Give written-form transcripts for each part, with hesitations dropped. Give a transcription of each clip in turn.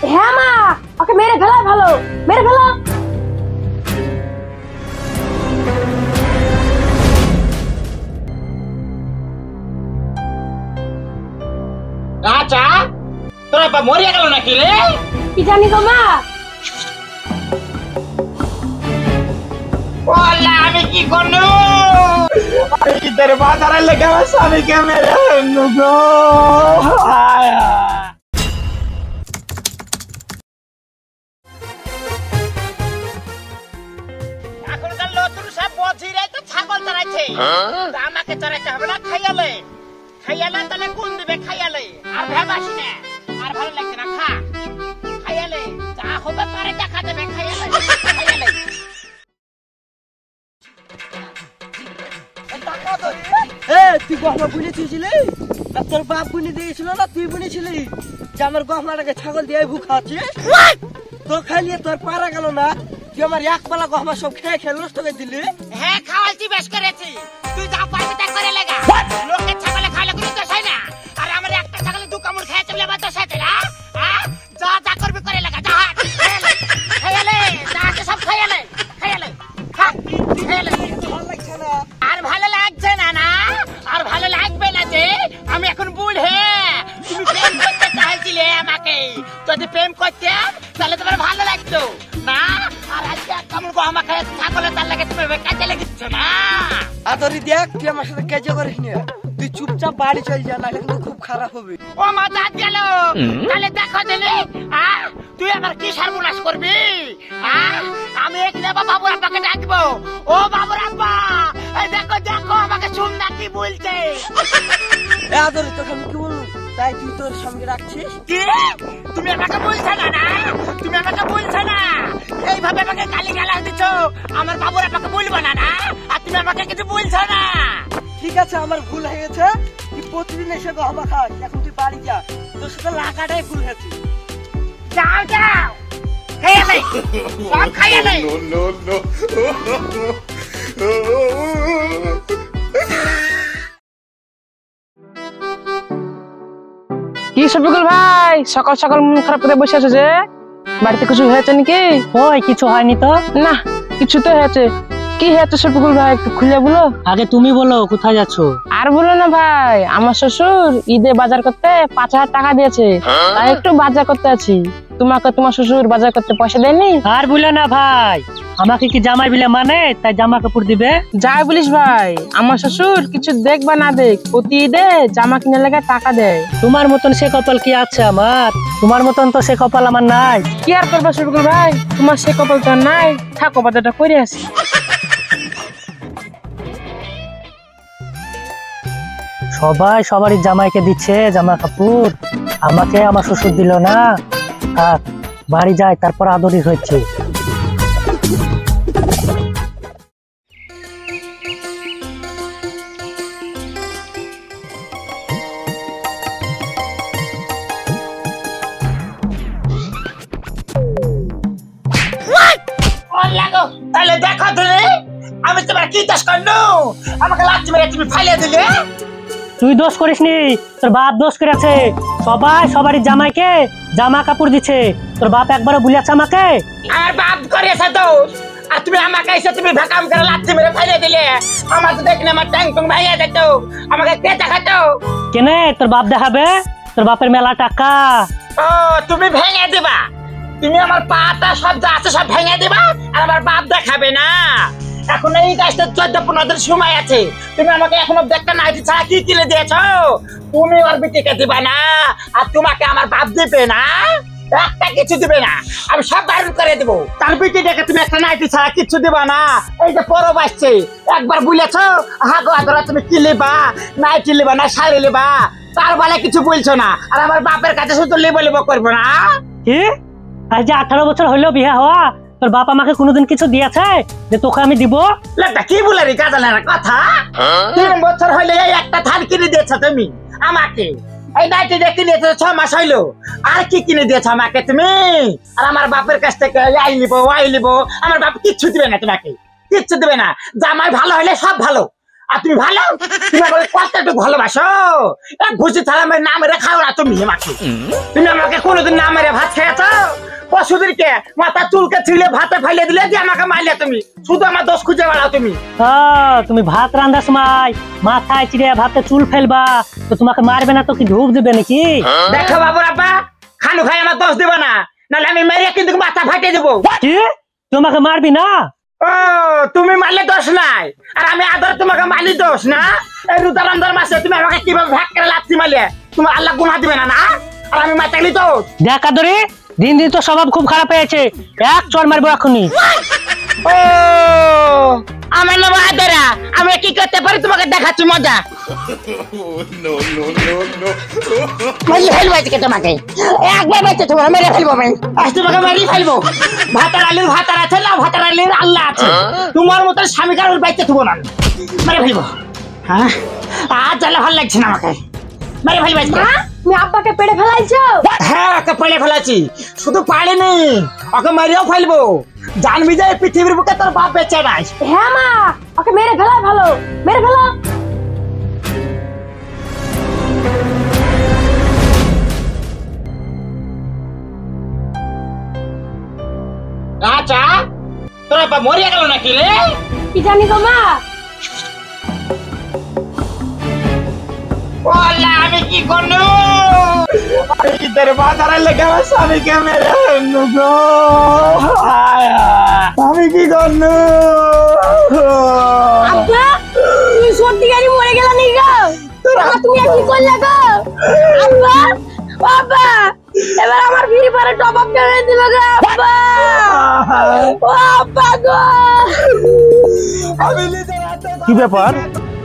হ্যাঁ মা, ওকে মেরে ফেলাই ভালো, মেরে ফেলো। আচ্ছা তোর বাবা মরিয়া গেল নাকি রে? কি জানি গো মা। ওলা আমি কি করনু? আমি কি তোর বাজারে লেগে আমার স্বামীকে মেরে ফেলনু গো। এখনকার নতুন সব বধিরে তো ছাগল চড়াইছে, আমাকে চড়াইতে হবে না। খাইয়ালে খাইয়ালে তাহলে কোন দিবে? খাইয়ালে আর ভেবাসি না, আর ভালো লাগছে না। খা খাইয়ালে যা হবে পরে দেখা দেবে। খাইয়ালে খাইয়ালে তুই গহমা বুনেছিলি? আর তোর বাপ বুনে দিয়েছিল না তুই বুনেছিলি যে আমার গহমাটাকে ছাগল দিয়ে ভুক খাচ্ছিস? তো খাইলে তোর পারা গেল না, তুই আমার এক পালা গহমা সব খেয়ে খেয়ে নষ্ট করে দিলি। হ্যাঁ খাওয়াইছি, বেশ করেছি। তুই যা পারবি তা করে লাগা। লোকের ছাগলে খাইলে কোনো দোষ হয় না, আর আমার একটা ছাগলে দু কামড় খেয়েছে বলে আমার দোষ হয়েছে না? যা যা করবি করে লাগা। যা খাইয়ালে যা আছে সব খাইয়ালে খাইয়ালে খা খাইয়ালে। ভালো লাগছে না? আর ভালো লাগছে না? না আর ভালো লাগবে না যে আমি এখন বুড়ে। তুমি প্রেম করতে চাইছিলে আমাকে, যদি প্রেম করতাম তাহলে তোমার ভালো লাগতো না। আর আজকে এক কামড় গহমা খেয়ে ছাগলে তার লাগে তুমি কাজে লেগেছ না। আদরি দেখ, তুই আমার সাথে কাজ করিস না, তুই চুপচাপ বাড়ি চল যা, নাহলে কিন্তু খুব খারাপ হবে। ও মা দাঁত গেল, তাহলে দেখো দিলি তুই আমার কি সর্বনাশ করবি। আমি এখানে বাবুর আব্বাকে ডাকবো। ও বাবুর আব্বা, এই দেখো দেখো আমাকে শুননা কি বলছে। আদরি তোকে আমি কি বলবো, তাই তুই তোর সঙ্গে রাখছিস? কি তুমি আমাকে বলছো না? না তুমি আমাকে বলছো না, এইভাবে আমাকে গালি গালাজ দিচ্ছ। আমার বাবুর আব্বাকে বলবো না? না আর তুমি আমাকে কিছু বলছো না। ঠিক আছে, আমার ভুল হয়ে গেছে। তুই প্রতিদিন এসে গহমা খাস, এখন তুই বাড়ি যা, তোর সাথে লাগাটাই ভুল হয়েছে। যাও যাও খাইয়া নেই, সব খাইয়া নেই। কি শফিকুল ভাই, সকাল সকাল মন খারাপ করে বসে আছো যে? বাড়িতে কিছু হয়েছে নাকি? ওই কিছু হয়নি তো। না কিছু তো হয়েছে। কি হয়েছে শফিকুল ভাই, একটু খুলে বলো। আগে তুমি বলো কোথায় যাচ্ছ? আর বলো না ভাই, আমার শ্বশুর ঈদে বাজার করতে 5,000 টাকা দিয়েছে, তাই একটু বাজার করতে আছি। তোমাকে তোমার শ্বশুর বাজার করতে পয়সা দেয়নি? আর বলো না ভাই, আমাকে কি জামাই বিলে মানে তাই জামা কাপড় দিবে? যাই বলিস ভাই, আমার শ্বশুর কিছু দেখ বা না দেখ প্রতি ঈদে জামা কিনে লেগে টাকা দেয়। তোমার মতন সে কপাল কি আছে আমার? তোমার মতন তো সে কপাল আমার নাই। কি আর করবো শফিকুল ভাই, তোমার সে কপাল তো নাই, থাকো বাজারটা করে আসি। সবাই সবারই জামাইকে দিচ্ছে জামা কাপড়, আমাকে আমার শ্বশুর দিল না। থাক বাড়ি যায়, তারপর আদরি হচ্ছে। তাহলে দেখো তুমি, আমি তোমার কি দোষ করলু? আমাকে লাথি মেরে তুমি ফাইলে দিলে। তুই দোষ করিসনি, তোর বাপ দোষ করেছে। সবাই সবারই জামাইকে জামা কাপড় দিচ্ছে, তোর বাপ একবারও বলেছে আমাকে? আর বাপ করেছে দোষ, আর তুমি আমাকে এসে তুমি ভাকাম করে লাথি মেরে ফাইলে দিলে। আমার তো দেখলে আমার ট্যাং টুং ভাইয়া যেত, আমাকে কে দেখাতো? কেনে তোর বাপ দেখাবে? তোর বাপের মেলা টাকা। ও তুমি ভেঙে দিবা, তুমি আমার পাটা সব যা আছে সব ভেঙে দিবা, আর আমার বাপ দেখাবে না। এখন এই গাছটা 14-15 দিন সময় আছে, তুমি আমাকে এখনো একটা নাইটি ছাড়া কি কিনে দিয়েছো? তুমি ওর বিটিকে দিবা না, আর তোমাকে আমার বাপ দিবে না, একটা কিছু দিবে না। আমি সব বারণ করে দেবো। তার বিটিটাকে তুমি একটা নাইটি ছাড়া কিছু দিবা না। এই যে পরব আসছে, একবার বলেছো হাগো আদরা তুমি কি লিবা, নাইটি লিবা না শাড়ি লিবা, তার বলে কিছু বলছো না। আর আমার বাপের কাছে শুধু লিবো লিবো করবো না। কি আজ যে 18 বছর হইলো বিয়ে হওয়া, তোর বাপ আমাকে কোনোদিন কিছু দিয়েছে যে তোকে আমি দিব? লোকটা কি বলে রে গাজালের কথা? 3 বছর হইলে এই একটা থাল কিনে দিয়েছো তুমি আমাকে, এই নাইটি কিনে দিয়েছো 6 মাস হইলো, আর কি কিনে দিয়েছো আমাকে তুমি? আর আমার বাপের কাছ থেকে আই লিবো ওয়াই লিবো, আমার বাপ কিচ্ছু দিবে না, তোমাকে কিচ্ছু দিবে না। জামাই ভালো হইলে সব ভালো, আর তুমি ভালো, তুমি কতটুকু ভালোবাসো? এক ঘুষি ছাড়া আমার না মেরে খাও না তুমি আমাকে। তুমি আমাকে কোনোদিন না মেরে ভাত খেয়েছো? সুধীরকে মাথা চুলকে ছিলে ভাতে ফাইলে দিলে যে আমাকে মাইলে তুমি শুধু আমার দোষ খুঁজে বেড়াও তুমি। তুমি ভাত রান্ধার সময় মাথায় চিড়ে ভাতে চুল ফেলবা, তো তোমাকে মারবে না তো কি ঢুক দেবে নাকি? দেখো বাবুর আব্বা, খানু খাই আমার দোষ দিবা না, নাহলে আমি মেরে কিন্তু মাথা ফাটিয়ে দেবো। কি তোমাকে মারবি না? ও তুমি মারলে দোষ নাই, আর আমি আদর তোমাকে মারলি দোষ না? এই রুদার আন্দার মাসে তুমি আমাকে কিভাবে ভাগ করে লাথি মারলে? তোমার আল্লাহ গুনাহ দিবে না না? আর আমি মাতালি তো দেখা ধরে দিন দিন তো স্বভাব খুব খারাপ হয়েছে, এক চড় মারবো এখনই। ও আমার নাম আদরা, আমি কি করতে পারি তোমাকে দেখাচ্ছি মজা। মারিয়ে ফেলবো আজকে তোমাকে, একবার বেঁচে তোমার মেরে ফেলবো আমি, আজ তোমাকে মেরে ফেলবো। ভাতার আলীর ভাতার আছে না, ভাতার আলীর আল্লাহ আছে, তোমার মতো স্বামী কারোর বাইতে থবো না, মেরে ফেলবো। হ্যাঁ আজ জ্বালা ভালো লাগছে না আমাকে, মেরে ফেলবো আজকে। তুমি আব্বাকে পেড়ে ফেলাইছো? হ্যাঁ ওকে পেড়ে ফেলাছি, শুধু পারিনি ওকে মেরেও ফেলবো। জানবি যে পৃথিবীর বুকে তোর বাপ বেঁচে নাই। হ্যাঁ মা, ওকে মেরে ফেলাই ভালো, মেরে ফেলো। আচ্ছা তোর বাপ মরিয়া গেল নাকি রে? কি জানি গো মা। ওলা আমি কি করলু? আমি কি তোর বাজারে লেগে আমার স্বামীকে মেরে ফেললু গো? আমি কি করলু? আব্বা তুমি সত্যি গাড়ি মরে গেল নি গো? আব্বা তুমি কি করলে গো? আব্বা বাবা এবার আমার ফ্রি ফায়ারে টপ আপ করে দিবে গো আব্বা। ও আব্বা গো, আমি নিজের হাতে কি ব্যাপার,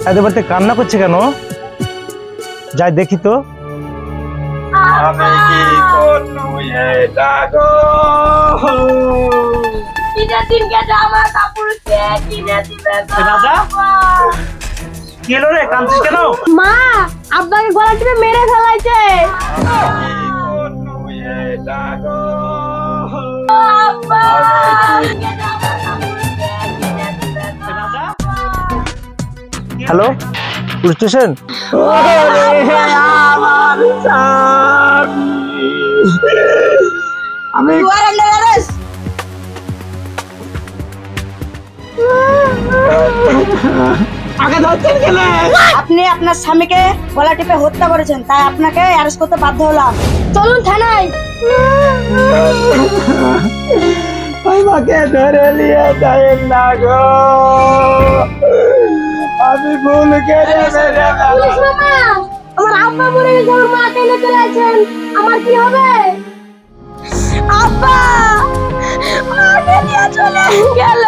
এত বাড়িতে কান্না করছে কেন? যাই দেখি তো। আমি কি করলু এটা গো? কিনে দিন কে জামা কাপড় কে কিনে দিবে গো রাজা? আব্বা? কি হলো রে, কাঁদছিস কেন? মা আব্বাকে গলা টিপে মেরে ফেলাইছে। এটা গো? আব্বা হ্যালো, পুলিশ স্টেশন? আমার স্বামী, আমি আগে ধরছেন গেলে আপনি আপনার স্বামীকে গলা টিপে হত্যা করেছেন, তাই আপনাকে অ্যারেস্ট করতে বাধ্য হলাম। চলুন থানায়। আমাকে ধরে নিয়ে যায় না গো, আমি ভুল করে মেরে পুলিশ মামা, আমার আব্বা মরে গেছে, আমার মা টেনে চলে আছেন, আমার কি হবে? আব্বা মাকে নিয়ে চলে গেল।